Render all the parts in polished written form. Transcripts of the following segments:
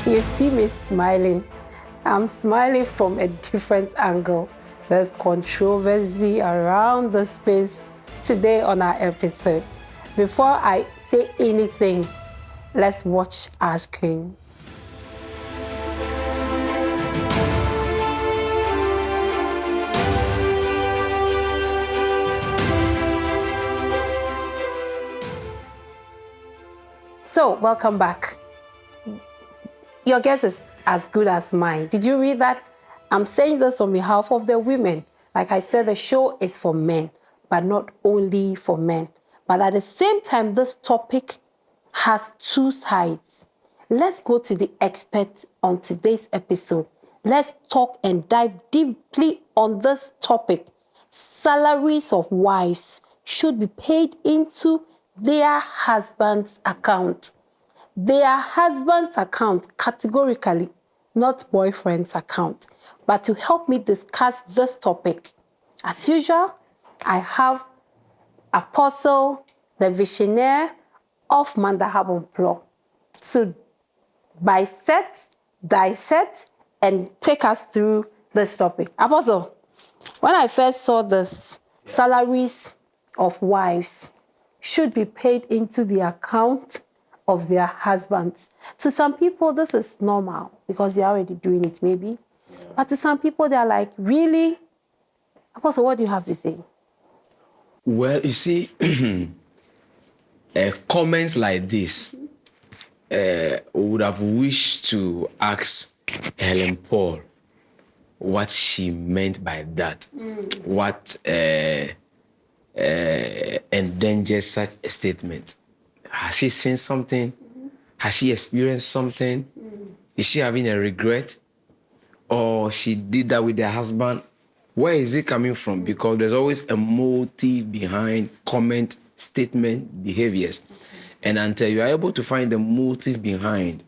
You see me smiling. I'm smiling from a different angle. There's controversy around the space today on our episode. Before I say anything, let's watch our screen. So, welcome back. Your guess is as good as mine. Did you read that? I'm saying this on behalf of the women. Like I said, the show is for men, but not only for men. But at the same time, this topic has two sides. Let's go to the expert on today's episode. Let's talk and dive deeply on this topic. Salaries of wives should be paid into their husband's account. Their husband's account, categorically, not boyfriend's account. But to help me discuss this topic, as usual, I have Apostle, the Visionnaire of Mandahubunplugged, to bisect, dissect, and take us through this topic. Apostle, when I first saw this, salaries of wives should be paid into the account of their husbands. To some people, this is normal because they're already doing it, maybe. Yeah. But to some people, they're like, really? Apostle, what do you have to say? Well, you see, comments like this would have wished to ask Helen Paul what she meant by that. What endangers such a statement. Has she seen something? Has she experienced something? Is she having a regret? Or she did that with her husband? Where is it coming from? Because there's always a motive behind comment, statement, behaviors. And until you are able to find the motive behind,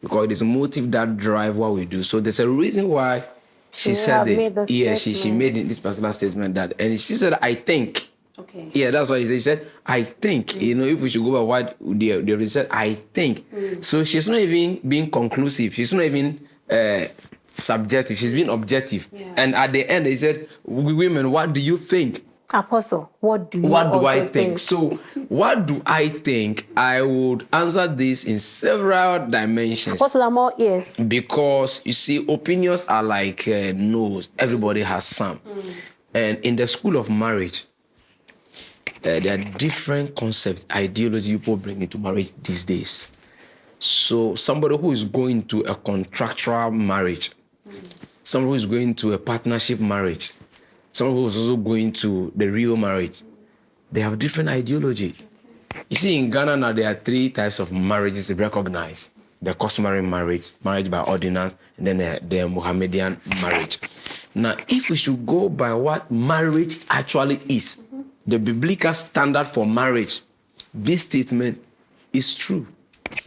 because it is a motive that drives what we do. So there's a reason why she said it. Yeah, she made this particular statement that, and she said, I think. Okay. Yeah, that's why she said, I think, if we should go by what they said, I think. So she's not even being conclusive. She's not even subjective. She's being objective. Yeah. And at the end, they said, women, what do you think? Apostle, what do I think? So, what do I think? I would answer this in several dimensions. Apostle, I'm all ears. Because, you see, opinions are like nose. Everybody has some. And in the school of marriage, there are different concepts, ideology people bring into marriage these days. So somebody who is going to a contractual marriage, somebody who is going to a partnership marriage, somebody who is also going to the real marriage, they have different ideology. You see, in Ghana now, there are three types of marriages recognized. The customary marriage, marriage by ordinance, and then the Mohammedan marriage. Now, if we should go by what marriage actually is, the biblical standard for marriage, this statement is true.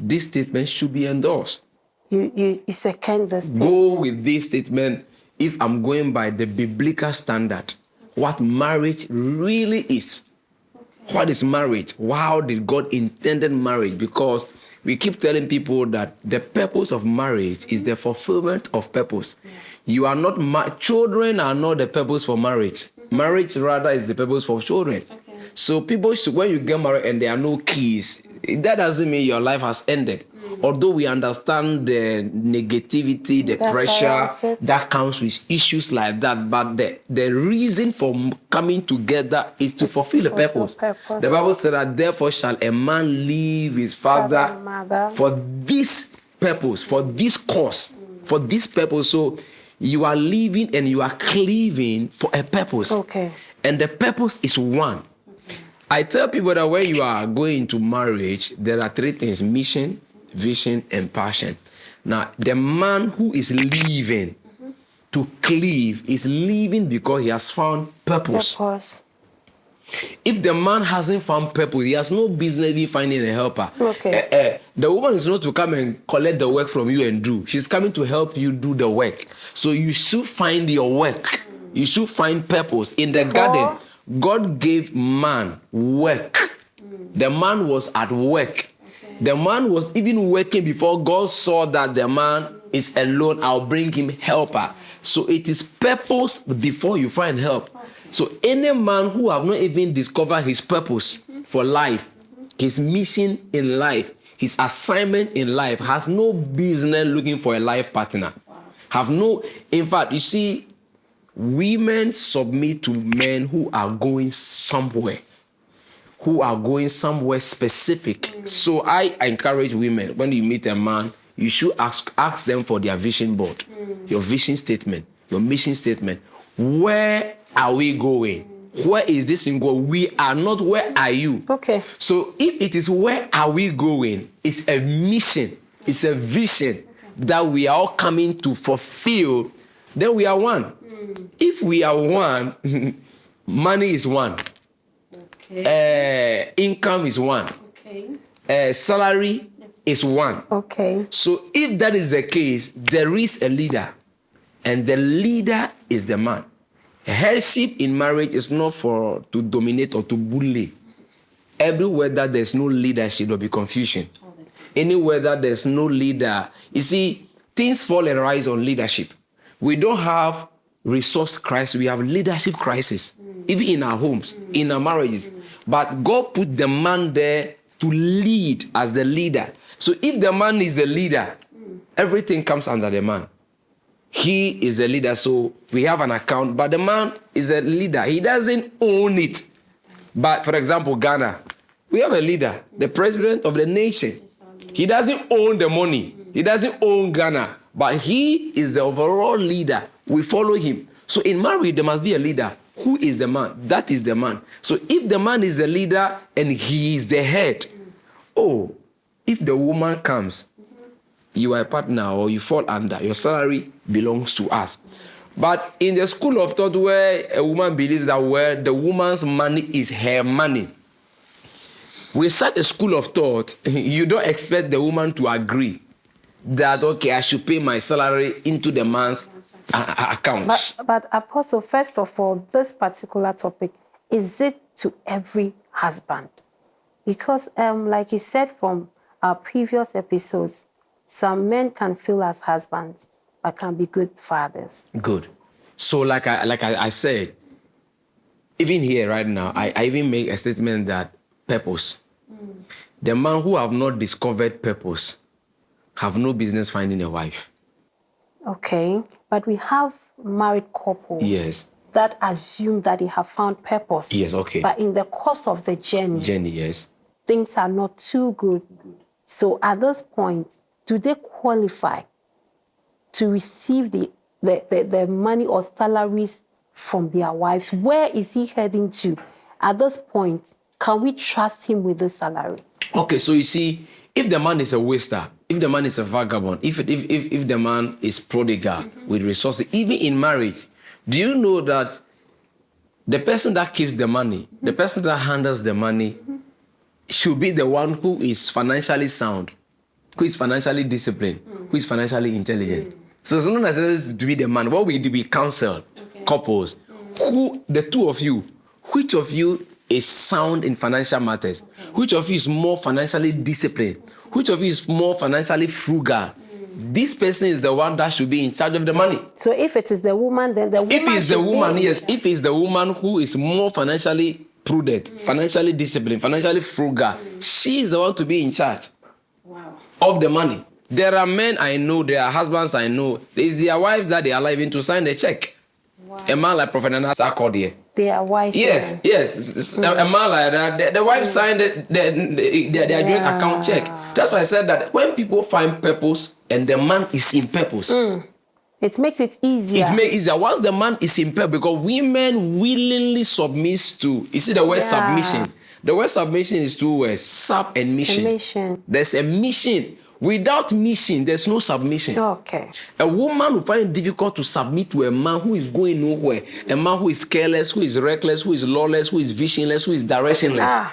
This statement should be endorsed. You second this statement. Go with this statement if I'm going by the biblical standard, what marriage really is. Okay. What is marriage? How did God intended marriage? Because we keep telling people that the purpose of marriage is the fulfillment of purpose. Yeah. You are not, children are not the purpose for marriage. Marriage rather is the purpose for children. Okay. So people should, when you get married and there are no kids, that doesn't mean your life has ended. Although we understand the negativity, the pressure that comes with issues like that, but the reason for coming together is to fulfill a purpose. The Bible said that therefore shall a man leave his father for this purpose, for this cause, for this purpose. So you are living and you are cleaving for a purpose. Okay. And the purpose is one. Okay. I tell people that when you are going into marriage, there are three things: mission, vision, and passion. Now, the man who is leaving to cleave is leaving because he has found purpose. If the man hasn't found purpose, he has no business in finding a helper. Okay. The woman is not to come and collect the work from you and do. She's coming to help you do the work. So you should find your work. You should find purpose. In the garden, God gave man work. The man was at work. The man was even working before God saw that the man is alone. I'll bring him helper. So it is purpose before you find help. So any man who have not even discovered his purpose for life, his mission in life, his assignment in life, has no business looking for a life partner. In fact, you see, women submit to men who are going somewhere. Who are going somewhere specific. So I encourage women, when you meet a man, you should ask them for their vision board, your vision statement, your mission statement. Where are we going? Where is this thing going? We are not, where are you? Okay. So if it is where are we going, it's a mission, it's a vision that we are all coming to fulfill, then we are one. If we are one, money is one. Okay. Income is one. Okay. Salary is one. Okay. So if that is the case, there is a leader, and the leader is the man. Headship in marriage is not to dominate or to bully. Everywhere that there's no leadership, there'll be confusion. Anywhere that there's no leader, you see, things fall and rise on leadership. We don't have resource crisis, we have leadership crisis, even in our homes, in our marriages. But God put the man there to lead as the leader. So if the man is the leader, everything comes under the man. He is the leader, so we have an account, but the man is a leader. He doesn't own it. But for example, Ghana, we have a leader, the president of the nation. He doesn't own the money. He doesn't own Ghana, but he is the overall leader. We follow him. So in marriage, there must be a leader. Who is the man? That is the man. So if the man is the leader and he is the head, if the woman comes, you are a partner or you fall under, your salary belongs to us. But in the school of thought where a woman believes that where the woman's money is her money, with such a school of thought, you don't expect the woman to agree that, okay, I should pay my salary into the man's account. But Apostle, first of all, this particular topic, is it to every husband? Because like you said from our previous episodes, some men can feel as husbands, but can be good fathers. Good. So like I said, even here right now, I even make a statement that purpose. The man who have not discovered purpose have no business finding a wife. Okay, but we have married couples that assume that they have found purpose. Yes, okay. But in the course of the journey, yes, things are not too good. So at this point, do they qualify to receive the money or salaries from their wives? Where is he heading to? At this point, can we trust him with the salary? Okay, so you see, if the man is a waster, if the man is a vagabond, if the man is prodigal with resources, even in marriage, do you know that the person that keeps the money, the person that handles the money, should be the one who is financially sound, who is financially disciplined, who is financially intelligent. So it's not necessarily to be the man. What we do, we counsel couples. Who, the two of you, which of you is sound in financial matters? Which of you is more financially disciplined? Which of you is more financially frugal? This person is the one that should be in charge of the money. So if it is the woman, then the woman. If it's the woman, yes. If it's the woman who is more financially prudent, financially disciplined, financially frugal, she is the one to be in charge of the money. There are men I know, there are husbands I know. It's their wives that they are even to sign the check. A man like Prophet Nanas called here. They are wise. Yes. A man like that, the wife signed their joint account check. That's why I said that when people find purpose and the man is in purpose, it makes it easier. It makes it easier. Once the man is in purpose, because women willingly submit to, you see the word submission. The word submission is two words, sub and mission. There's a mission. Without mission, there's no submission. Okay. A woman will find it difficult to submit to a man who is going nowhere, a man who is careless, who is reckless, who is lawless, who is visionless, who is directionless.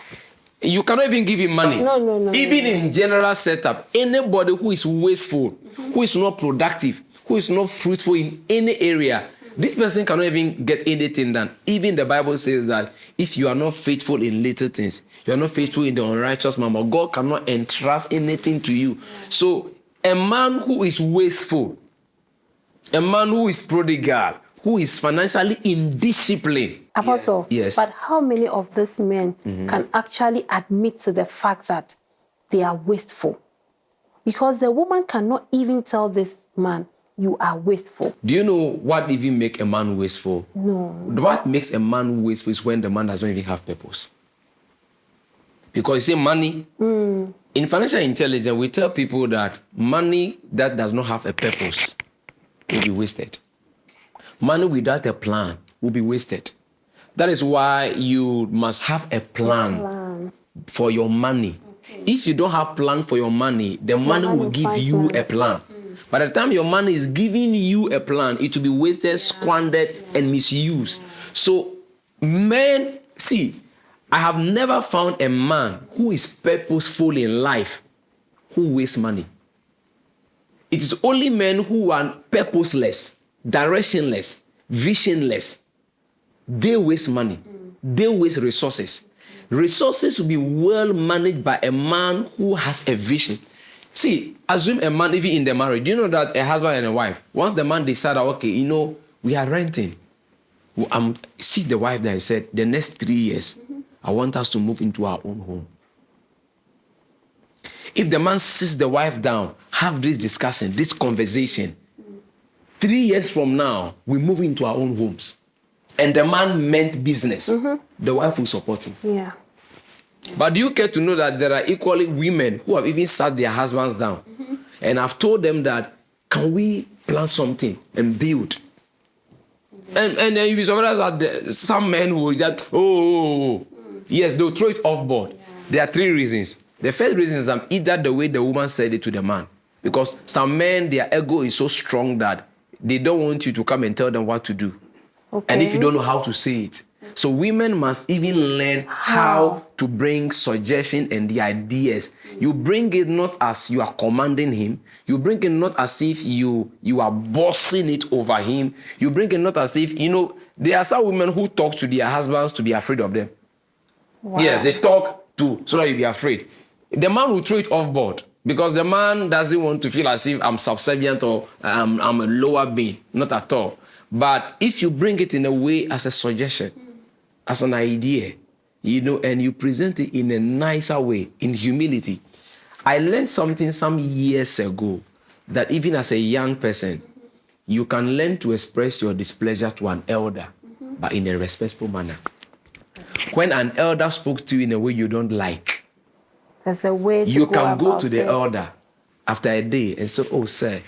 You cannot even give him money. No. Even in general setup, anybody who is wasteful, who is not productive, who is not fruitful in any area, this person cannot even get anything done. Even the Bible says that if you are not faithful in little things, you are not faithful in the unrighteous mammon, God cannot entrust anything to you. So a man who is wasteful, a man who is prodigal, who is financially indisciplined. Apostle, yes. But how many of these men can actually admit to the fact that they are wasteful? Because the woman cannot even tell this man, you are wasteful. Do you know what even makes a man wasteful? No. What makes a man wasteful is when the man doesn't even have purpose. Because you say money, in financial intelligence, we tell people that money that does not have a purpose will be wasted. Money without a plan will be wasted. That is why you must have a plan for your money. Okay. If you don't have plan for your money, the money will give you a plan. By the time your money is giving you a plan, it will be wasted, squandered, and misused. So, men, see, I have never found a man who is purposeful in life who wastes money. It is only men who are purposeless, directionless, visionless. They waste money. They waste resources. Resources will be well managed by a man who has a vision. See, assume a man, even in the marriage, do you know that a husband and a wife, once the man decided, okay, you know, we are renting. See the wife that said, the next 3 years, I want us to move into our own home. If the man sits the wife down, have this discussion, this conversation, 3 years from now, we move into our own homes. And the man meant business. The wife will support him. Yeah. But do you care to know that there are equally women who have even sat their husbands down and have told them that, can we plan something and build? And then you be surprised that some men who will just, yes, they'll throw it off board. Yeah. There are 3 reasons. The first reason is either the way the woman said it to the man. Because some men, their ego is so strong that they don't want you to come and tell them what to do. Okay. And if you don't know how to say it. So women must even learn how to bring suggestion and the ideas. You bring it not as you are commanding him. You bring it not as if you are bossing it over him. You bring it not as if, you know, there are some women who talk to their husbands to be afraid of them. Wow. Yes, they talk so that you be afraid. The man will throw it off board because the man doesn't want to feel as if I'm subservient or I'm a lower being. Not at all. But if you bring it in a way as a suggestion, as an idea, you know, and you present it in a nicer way, in humility. I learned something some years ago that even as a young person, you can learn to express your displeasure to an elder, but in a respectful manner. When an elder spoke to you in a way you don't like, there's a way you can go to the elder after a day and say, oh, sir,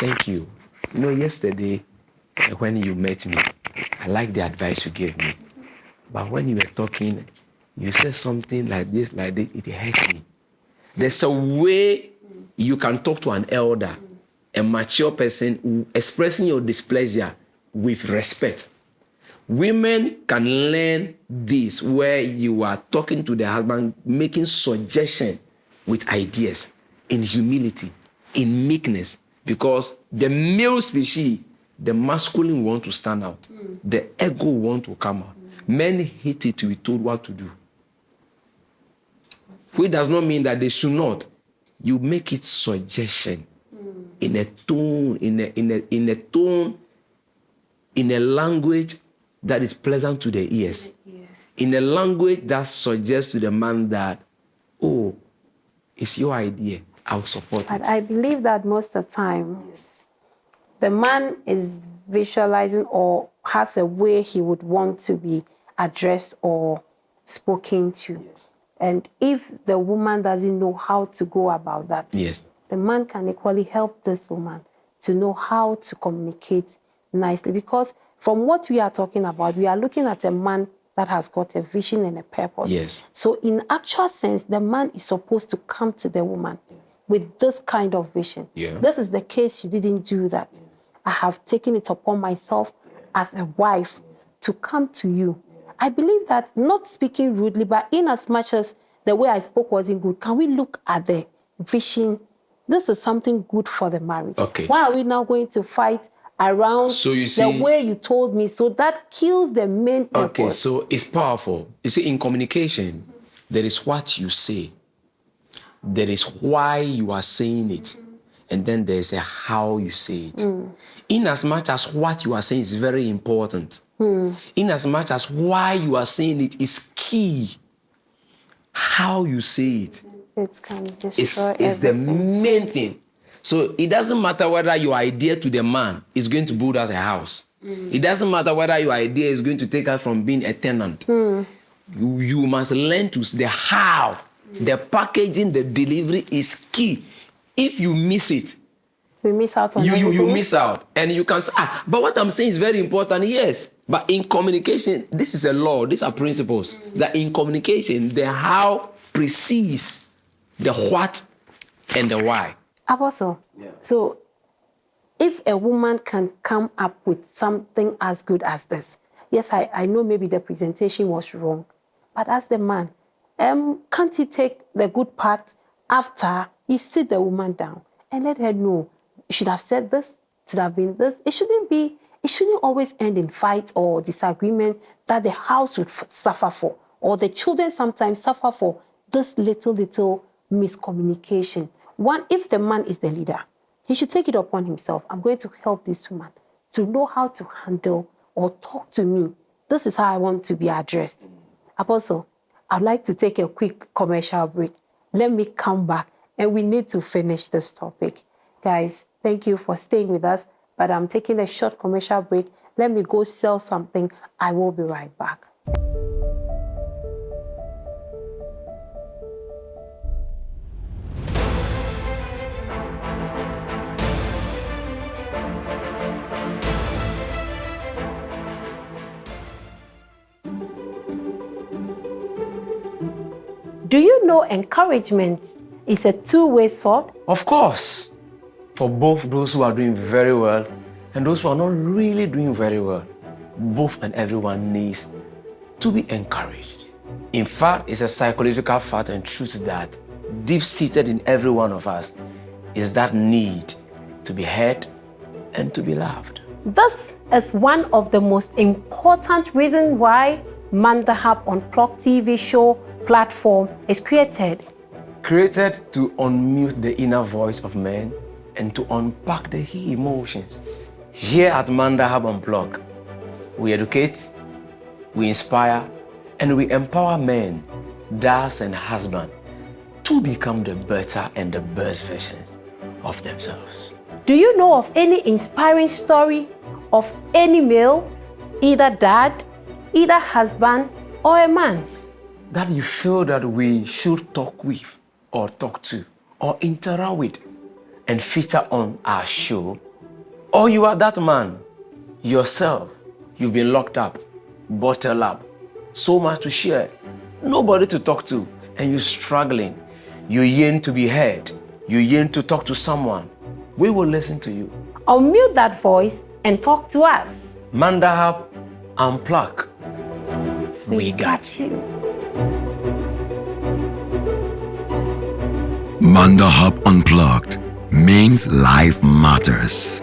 thank you. You know, yesterday when you met me, I like the advice you gave me. But when you were talking, you said something like this, it hurts me. There's a way you can talk to an elder, a mature person, expressing your displeasure with respect. Women can learn this where you are talking to their husband, making suggestion with ideas, in humility, in meekness, because the male species, the masculine want to stand out. The ego want to come out. Men hate it to be told what to do. Which does not mean that they should not. You make it suggestion in a tone, in a language that is pleasant to the ears. In a language that suggests to the man that, oh, it's your idea, I'll support it. I believe that most of the times, the man is visualizing or has a way he would want to be addressed or spoken to. Yes. And if the woman doesn't know how to go about that, yes, the man can equally help this woman to know how to communicate nicely. Because from what we are talking about, we are looking at a man that has got a vision and a purpose. Yes. So in actual sense, the man is supposed to come to the woman with this kind of vision. Yeah. This is the case, you didn't do that. I have taken it upon myself as a wife to come to you. I believe that, not speaking rudely, but in as much as the way I spoke wasn't good, can we look at the vision? This is something good for the marriage. Okay. Why are we now going to fight around the way you told me? So that kills the main purpose. Okay, so it's powerful. You see, in communication, there is what you say. There is why you are saying it. And then there's a how you say it. In as much as what you are saying is very important. In as much as why you are saying it is key. How you say it is the main thing. So it doesn't matter whether your idea to the man is going to build us a house. It doesn't matter whether your idea is going to take us from being a tenant. You must learn to the how. The packaging, the delivery is key. If you miss it, we miss out on you miss out. And you can say, but what I'm saying is very important, yes. But in communication, this is a law, these are principles. That in communication, the how precedes the what and the why. Apostle, so if a woman can come up with something as good as this, yes, I know maybe the presentation was wrong, but as the man, can't he take the good part after you sit the woman down and let her know, you should have said this, it should have been this. It shouldn't always end in fight or disagreement that the house would suffer for, or the children sometimes suffer for this little miscommunication. One, if the man is the leader, he should take it upon himself. I'm going to help this woman to know how to handle or talk to me. This is how I want to be addressed. Apostle, I'd like to take a quick commercial break. Let me come back and we need to finish this topic. Guys, thank you for staying with us, but I'm taking a short commercial break. Let me go sell something. I will be right back. Do you know encouragement is a two-way sword? Of course. For both those who are doing very well and those who are not really doing very well, both and everyone needs to be encouraged. In fact, it's a psychological fact and truth that deep-seated in every one of us is that need to be heard and to be loved. This is one of the most important reasons why Mandahub Unplugged TV show platform is created. Created to unmute the inner voice of men and to unpack the emotions. Here at Mandahub Unplugged, we educate, we inspire, and we empower men, dads and husbands to become the better and the best versions of themselves. Do you know of any inspiring story of any male, either dad, either husband, or a man, that you feel that we should talk with or talk to or interact with and feature on our show? Or you are that man yourself, you've been locked up, bottled up, so much to share, nobody to talk to, and you're struggling. You yearn to be heard, you yearn to talk to someone. We will listen to you. Unmute that voice and talk to us. Mandahub Unplugged. We got you. Mandahub Unplugged means life matters.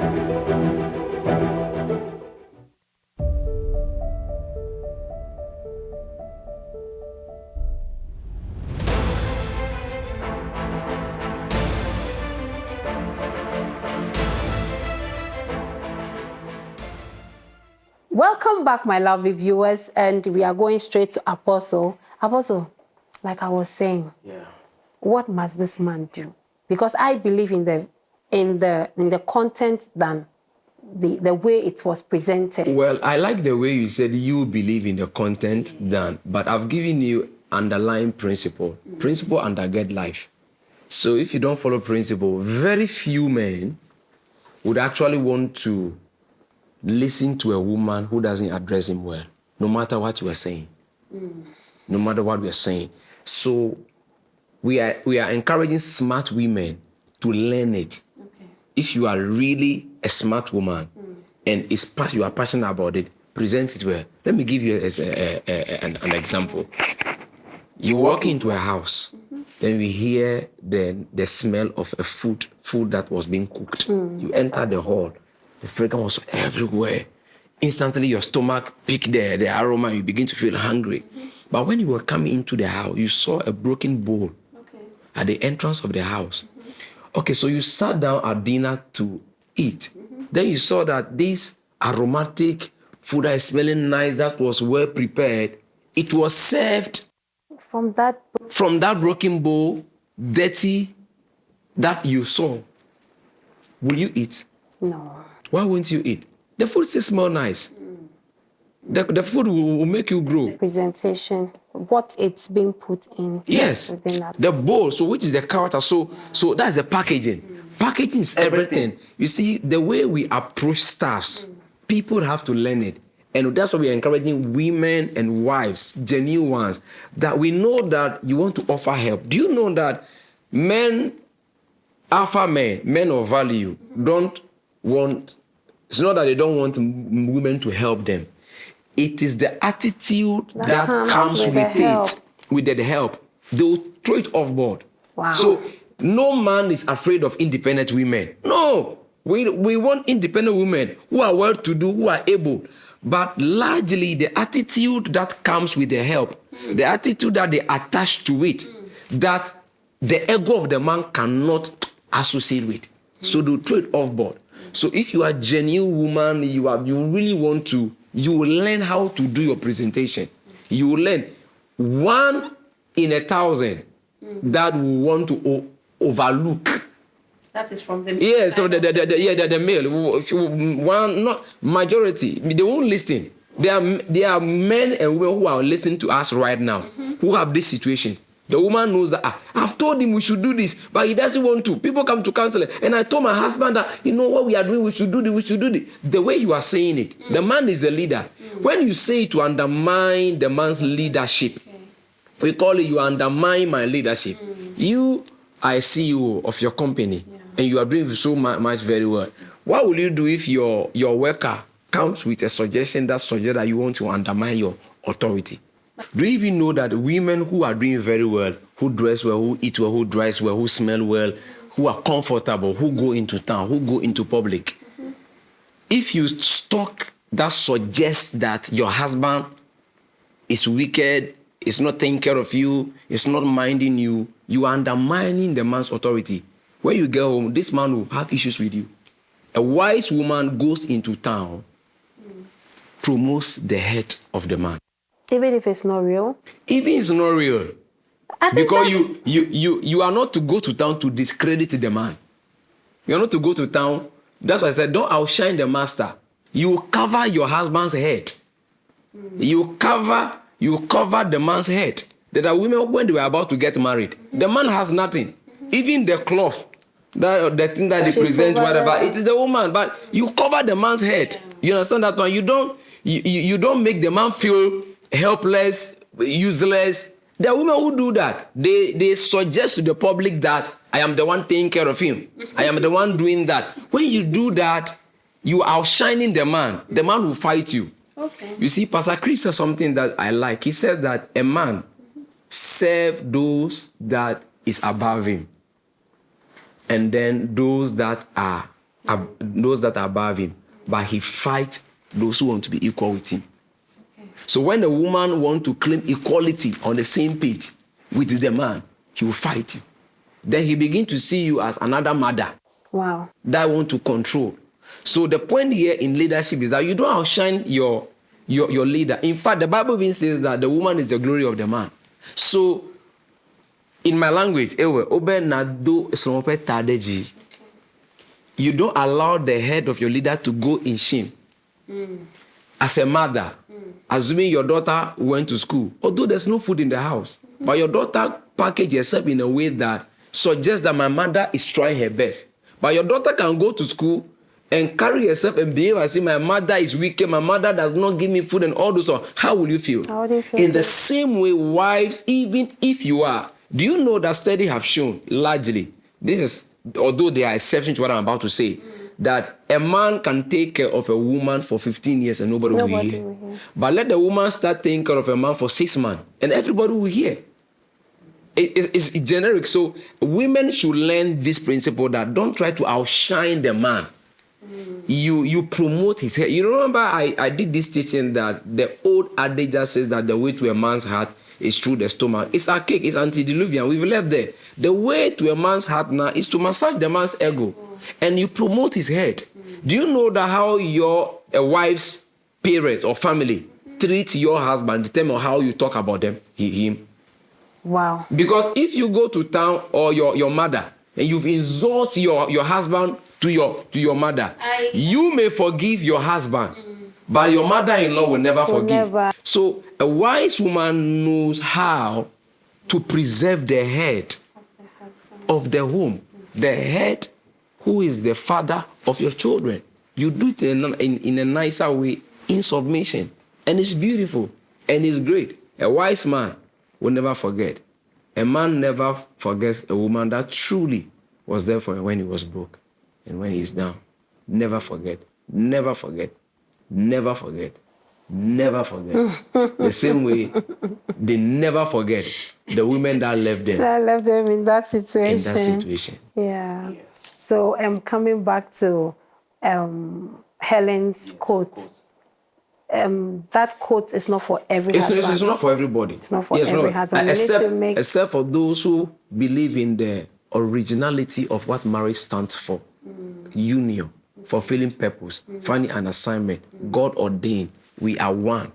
Welcome back, my lovely viewers, and we are going straight to Apostle. Apostle, like I was saying, what must this man do? Because I believe in the content than the way it was presented. Well, I like the way you said you believe in the content than, but I've given you underlying principle. Principle undergird life. So if you don't follow principle, very few men would actually want to listen to a woman who doesn't address him well, no matter what you are saying. No matter what we are saying. So we are encouraging smart women to learn it. Okay. If you are really a smart woman and you are passionate about it, present it well. Let me give you an example. You walk into a house, then we hear the smell of a food that was being cooked. You enter the hall, the fragrance was everywhere. Instantly, your stomach picked the aroma, and you begin to feel hungry. But when you were coming into the house, you saw a broken bowl at the entrance of the house. Okay, so you sat down at dinner to eat. Then you saw that this aromatic food that is smelling nice, that was well prepared, it was served From that, broken bowl, dirty, that you saw. Will you eat? no. Why won't you eat? The food still smells nice. The food will make you grow. Presentation, what it's being put in. Yes, Within that. the bowl, so which is the character. So that's the packaging. Packaging is everything. You see, the way we approach staffs, people have to learn it. And that's why we're encouraging women and wives, genuine ones, that we know that you want to offer help. Do you know that alpha men of value, don't want, it's not that they don't want women to help them. It is the attitude that comes with the help. They will throw it off board. Wow. So no man is afraid of independent women. No, we want independent women who are well-to-do, who are able. But largely the attitude that comes with the help, the attitude that they attach to it, that the ego of the man cannot associate with. So they throw it off board. So if you are a genuine woman, you really want to, you will learn how to do your presentation. You will learn 1 in 1,000 that will want to overlook. That is from the Yeah, so the male. If one, not majority, they won't listen. There are men and women who are listening to us right now, who have this situation. The woman knows that I've told him we should do this, but he doesn't want to. People come to counseling, and I told my husband that, you know what we are doing, we should do this, we should do this. The way you are saying it, the man is a leader. When you say it to undermine the man's leadership, we call it you undermine my leadership. You are a CEO of your company, and you are doing so much very well. What will you do if your worker comes with a suggestion that suggests that you want to undermine your authority? Do you even know that women who are doing very well, who dress well, who eat well, who dress well, who smell well, who are comfortable, who go into town, who go into public, if you stock that suggests that your husband is wicked, is not taking care of you, is not minding you, you are undermining the man's authority. When you get home, this man will have issues with you. A wise woman goes into town, promotes the head of the man. Even if it's not real? Even if it's not real. Because you are not to go to town to discredit the man. You are not to go to town. That's why I said, don't outshine the master. You cover your husband's head. You cover the man's head. There are women, when they were about to get married, the man has nothing. Even the cloth, the thing that they present, whatever, it is the woman. But you cover the man's head. You understand that one? You don't make the man feel helpless, useless. There are women who do that. They suggest to the public that I am the one taking care of him. I am the one doing that. When you do that, you are outshining the man. The man will fight you. Okay. You see, Pastor Chris said something that I like. He said that a man serve those that is above him, and then those that are above him, but he fight those who want to be equal with him. So when the woman wants to claim equality on the same page with the man, he will fight you. Then he begins to see you as another mother. Wow. That want to control. So the point here in leadership is that you don't outshine your leader. In fact, the Bible even says that the woman is the glory of the man. So in my language, you don't allow the head of your leader to go in shame. As a mother, assuming your daughter went to school, although there's no food in the house, but your daughter packaged herself in a way that suggests that my mother is trying her best. But your daughter can go to school and carry herself and behave as if my mother is wicked, my mother does not give me food and all those. How will you feel? How would you feel? In the same way, wives, even if you are, do you know that studies have shown largely, this is although there are exceptions to what I'm about to say, that a man can take care of a woman for 15 years and nobody will hear. But let the woman start taking care of a man for 6 months and everybody will hear. It's generic. So women should learn this principle that don't try to outshine the man. You promote his head. You remember I did this teaching that the old adage that says that the way to a man's heart is through the stomach. It's archaic, it's antediluvian. We've left there. The way to a man's heart now is to massage the man's ego. And you promote his head. Do you know that how your wife's parents or family treat your husband determine how you talk about them, him? Wow. Because if you go to town or your mother and you've insulted your husband to your mother, you may forgive your husband, but your mother-in-law will never forgive. So a wise woman knows how to preserve the head of the home, the head who is the father of your children. You do it in a nicer way, in submission. And it's beautiful and it's great. A wise man will never forget. A man never forgets a woman that truly was there for him when he was broke and when he's down. Never forget. Never forget. Never forget. Never forget. The same way they never forget the women that left them. That left them in that situation. In that situation. Yeah. So coming back to Helen's quote. That quote is not for every husband. It's not for everybody. It's not for every husband. Except for those who believe in the originality of what marriage stands for. Union, fulfilling purpose, finding an assignment. God ordained. We are one.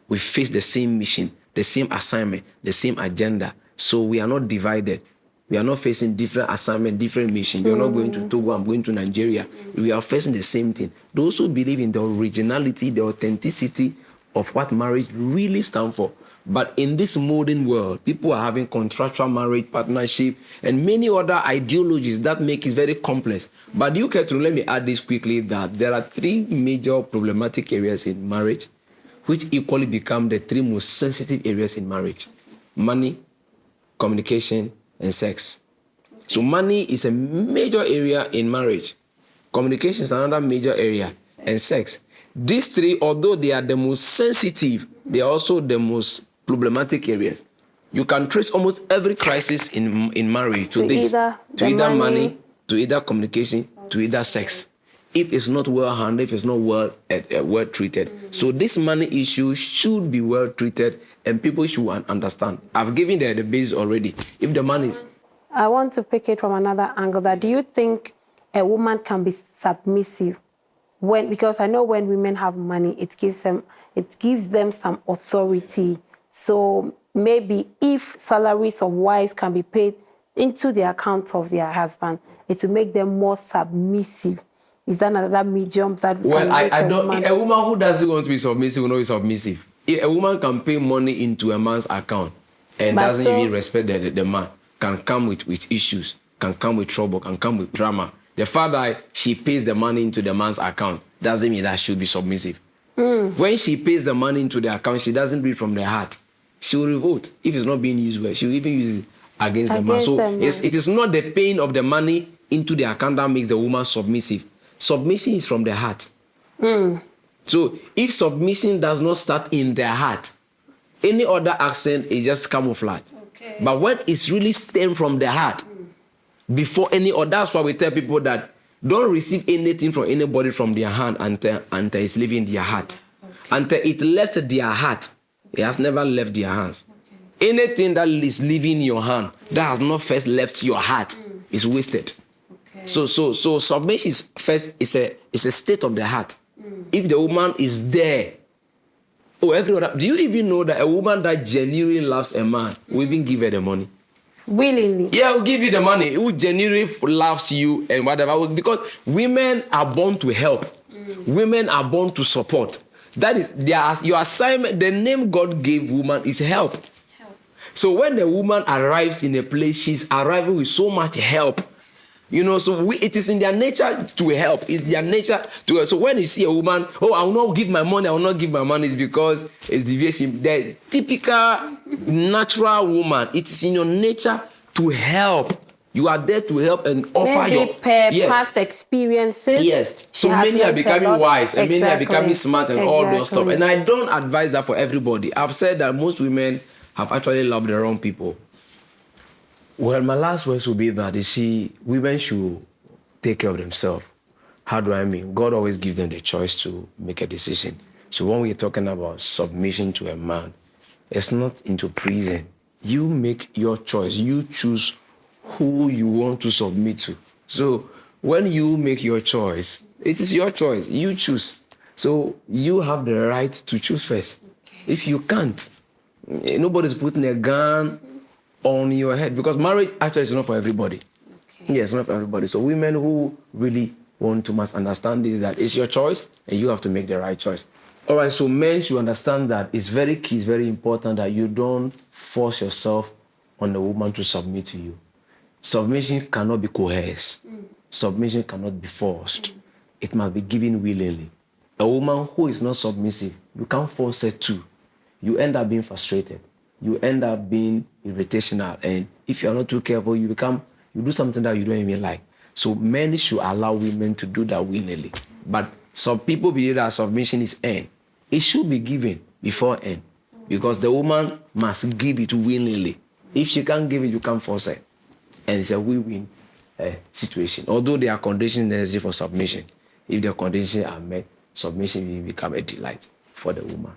We face the same mission, the same assignment, the same agenda. So we are not divided. We are not facing different assignment, different mission. You're not going to Togo, I'm going to Nigeria. We are facing the same thing. Those who believe in the originality, the authenticity of what marriage really stands for. But in this modern world, people are having contractual marriage, partnership, and many other ideologies that make it very complex. But you care to let me add this quickly, that there are 3 major problematic areas in marriage, which equally become the 3 most sensitive areas in marriage: money, communication, and sex. So money is a major area in marriage. Communication is another major area, and sex. These 3, although they are the most sensitive, they are also the most problematic areas. You can trace almost every crisis in marriage to this. To either money, to either communication, to either sex. If it's not well handled, if it's not well treated. So this money issue should be well treated and people should understand. I've given the base already. If the man is... I want to pick it from another angle. That do you think a woman can be submissive because I know when women have money, it gives them some authority. So maybe if salaries of wives can be paid into the account of their husband, it will make them more submissive. Is that another medium that I don't. A woman who doesn't want to be submissive will not be submissive. If a woman can pay money into a man's account and doesn't even respect the man, can come with issues, can come with trouble, can come with drama. The fact that she pays the money into the man's account doesn't mean that she'll be submissive. When she pays the money into the account, she doesn't do it from the heart. She will revolt. If it's not being used well, she will even use it against the man. So it is not the paying of the money into the account that makes the woman submissive. Submission is from the heart. So if submission does not start in the heart, any other accent is just camouflage. Okay. But when it's really stemmed from the heart, before any other, that's why we tell people that don't receive anything from anybody from their hand until it's leaving their heart. Okay. Until it left their heart, it has never left their hands. Okay. Anything that is leaving your hand that has not first left your heart is wasted. Okay. So submission is first is a state of the heart. If the woman is there, do you even know that a woman that genuinely loves a man will even give her the money? Willingly. Yeah, will give you the money. Who genuinely loves you and whatever. Because women are born to help. Women are born to support. That is your assignment. The name God gave woman is help. So when the woman arrives in a place, she's arriving with so much help. You know, so it is in their nature to help. It's their nature to help. So when you see a woman, I will not give my money, I will not give my money, it's because it's deviation. The typical natural woman, it is in your nature to help You are there to help and offer Maybe your past experiences. Yes. she So has many are learned a becoming lot. wise and many are becoming Exactly. smart and all those stuff. Exactly. And I don't advise that for everybody. I've said that most women have actually loved the wrong people. Well, my last words will be that, you see, women should take care of themselves. How do I mean? God always gives them the choice to make a decision. So when we're talking about submission to a man, it's not into prison. You make your choice. You choose who you want to submit to. So when you make your choice, it is your choice. You choose. So you have the right to choose first. If you can't, nobody's putting a gun on your head, because marriage actually is not for everybody. Okay. Yes, not for everybody. So women who really want to must understand this, that it's your choice and you have to make the right choice. All right, so men should understand that it's very key, it's very important that you don't force yourself on the woman to submit to you. Submission cannot be coerced. Submission cannot be forced. It must be given willingly. A woman who is not submissive, you can't force her to. You end up being frustrated. You end up being irritational. And if you're not too careful, you do something that you don't even like. So men should allow women to do that willingly. But some people believe that submission is earned. It should be given before earned, because the woman must give it willingly. If she can't give it, you can't force her. And it's a win-win situation. Although there are conditions necessary for submission, if the conditions are met, submission will become a delight for the woman.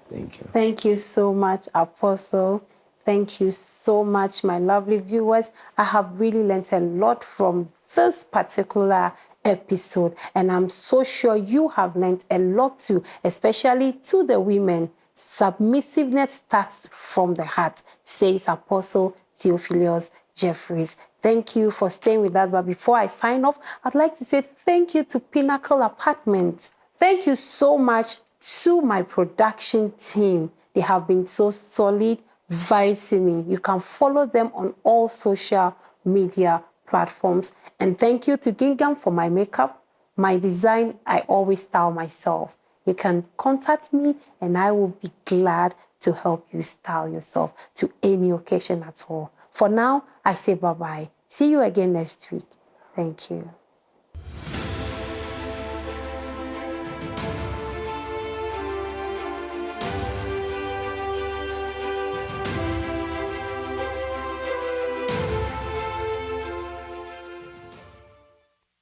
Thank you. Thank you so much, Apostle. Thank you so much, my lovely viewers. I have really learned a lot from this particular episode, and I'm so sure you have learned a lot too, especially to the women. Submissiveness starts from the heart, says Apostle Theophilus Jeffreys. Thank you for staying with us. But before I sign off, I'd like to say thank you to Pinnacle Apartments. Thank you so much to my production team. They have been so solid, Visionnaire. You can follow them on all social media platforms. And thank you to Gingham for my makeup. My design, I always style myself. You can contact me and I will be glad to help you style yourself to any occasion at all. For now, I say bye-bye. See you again next week. Thank you.